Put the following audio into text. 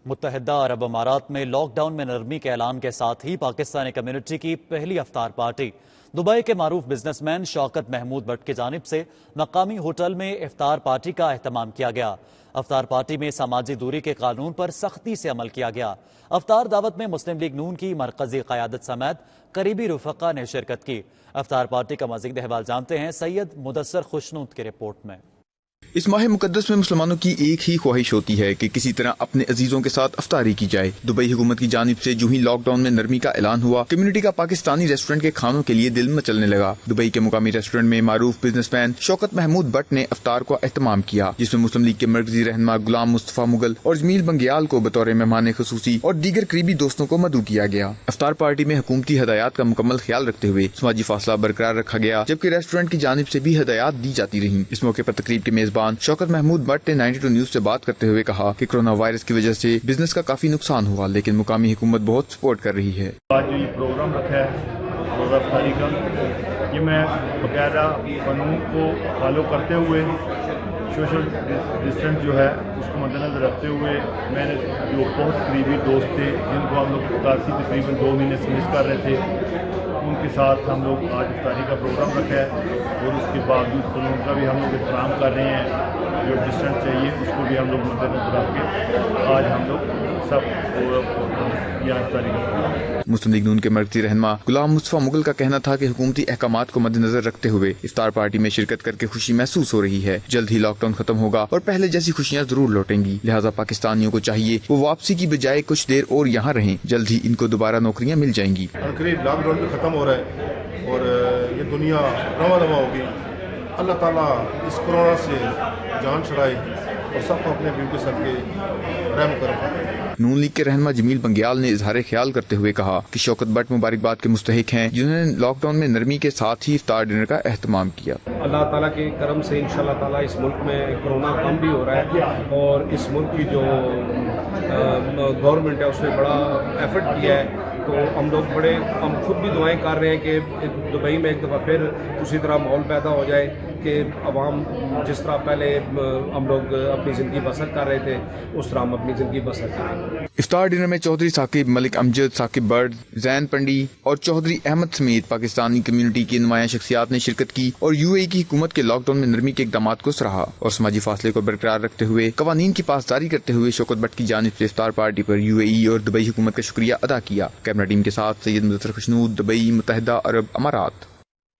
متحدہ عرب امارات میں لاک ڈاؤن میں نرمی کے اعلان کے ساتھ ہی پاکستانی کمیونٹی کی پہلی افطار پارٹی دبئی کے معروف بزنس مین شوکت محمود بٹ کی جانب سے مقامی ہوٹل میں افطار پارٹی کا اہتمام کیا گیا۔ افطار پارٹی میں سماجی دوری کے قانون پر سختی سے عمل کیا گیا۔ افطار دعوت میں مسلم لیگ نون کی مرکزی قیادت سمیت قریبی رفقا نے شرکت کی۔ افطار پارٹی کا مزید احوال جانتے ہیں سید مدثر خوشنود کی رپورٹ میں۔ اس ماہ مقدس میں مسلمانوں کی ایک ہی خواہش ہوتی ہے کہ کسی طرح اپنے عزیزوں کے ساتھ افطاری کی جائے۔ دبئی حکومت کی جانب سے جو ہی لاک ڈاؤن میں نرمی کا اعلان ہوا، کمیونٹی کا پاکستانی ریسٹورنٹ کے کھانوں کے لیے دل مچلنے لگا۔ دبئی کے مقامی ریسٹورنٹ میں معروف بزنس مین شوکت محمود بٹ نے افطار کا اہتمام کیا، جس میں مسلم لیگ کے مرکزی رہنما غلام مصطفیٰ مغل اور جمیل بنگیال کو بطور مہمان خصوصی اور دیگر قریبی دوستوں کو مدعو کیا گیا۔ افطار پارٹی میں حکومتی ہدایات کا مکمل خیال رکھتے ہوئے سماجی فاصلہ برقرار رکھا گیا، جبکہ ریسٹورنٹ کی جانب سے بھی ہدایات دی جاتی رہیں۔ اس موقع پر تقریب کے میزبان شوکت محمود بٹ نے 92 نیوز سے بات کرتے ہوئے کہا کہ کورونا وائرس کی وجہ سے بزنس کا کافی نقصان ہوا، لیکن مقامی حکومت بہت سپورٹ کر رہی ہے۔ آج جو یہ پروگرام رکھا ہے روزہ افطاری کا، یہ میں باقاعدہ قانون کو فالو کرتے ہوئے سوشل ڈسٹینس جو ہے اس کو مد نظر رکھتے ہوئے میں نے جو بہت قریبی دوست تھے جن کو ہم لوگ افطاری تقریباً 2 مہینے سے مس کر رہے تھے، ان کے ساتھ ہم لوگ آج افطاری کا پروگرام رکھا ہے، اور اس کے باوجود قانون کا بھی ہم لوگ احترام کر رہے ہیں۔ جو ڈسٹینس چاہیے اس کو بھی ہم لوگ مد نظر رکھ کے آج ہم لوگ سب یہاں افطاری کا مسلم لیگ نون کے مرکزی رہنما غلام مصطفیٰ مغل کا کہنا تھا کہ حکومتی احکامات کو مد نظر رکھتے ہوئے افطار پارٹی میں شرکت کر کے خوشی محسوس ہو رہی ہے۔ جلد ہی لاک ڈاؤن ختم ہوگا اور پہلے جیسی خوشیاں ضرور لوٹیں گی، لہٰذا پاکستانیوں کو چاہیے وہ واپسی کی بجائے کچھ دیر اور یہاں رہیں، جلد ہی ان کو دوبارہ نوکریاں مل جائیں گی۔ قریب لاک ڈاؤن بھی ختم ہو رہا ہے اور یہ دنیا رواں ہوگی۔ اللہ تعالیٰ اس کورونا سے جان چھڑائے اور سب کو اپنے بیوی کے صدقے رحم کرے۔ نون لیگ کے رہنما جمیل بنگیال نے اظہار خیال کرتے ہوئے کہا کہ شوکت بٹ مبارکباد کے مستحق ہیں، جنہوں نے لاک ڈاؤن میں نرمی کے ساتھ ہی افطار ڈنر کا اہتمام کیا۔ اللہ تعالیٰ کے کرم سے انشاءاللہ تعالیٰ اس ملک میں کورونا کم بھی ہو رہا ہے، اور اس ملک کی جو گورنمنٹ ہے اس نے بڑا ایفرٹ کیا ہے، تو ہم خود بھی دعائیں کر رہے ہیں کہ دبئی میں ایک دفعہ پھر اسی طرح ماحول پیدا ہو جائے کہ عوام جس طرح پہلے ہم لوگ اپنی زندگی بسر کر رہے تھے اس طرح ہم اپنی زندگی بسر کریں۔ افطار ڈنر میں چودھری ثاقب ملک امجد، ثاقب برڈ، زین پنڈی اور چودھری احمد سمیت پاکستانی کمیونٹی کی نمایاں شخصیات نے شرکت کی اور UAE کی حکومت کے لاک ڈاؤن میں نرمی کے اقدامات کو سراہا اور سماجی فاصلے کو برقرار رکھتے ہوئے قوانین کی پاسداری کرتے ہوئے شوکت بٹ کی جانب سے افطار پارٹی پر UAE اور دبئی حکومت کا شکریہ ادا کیا۔ کیمرہ ٹیم کے ساتھ سید مدثر خوشنود، دبئی، متحدہ عرب امارات۔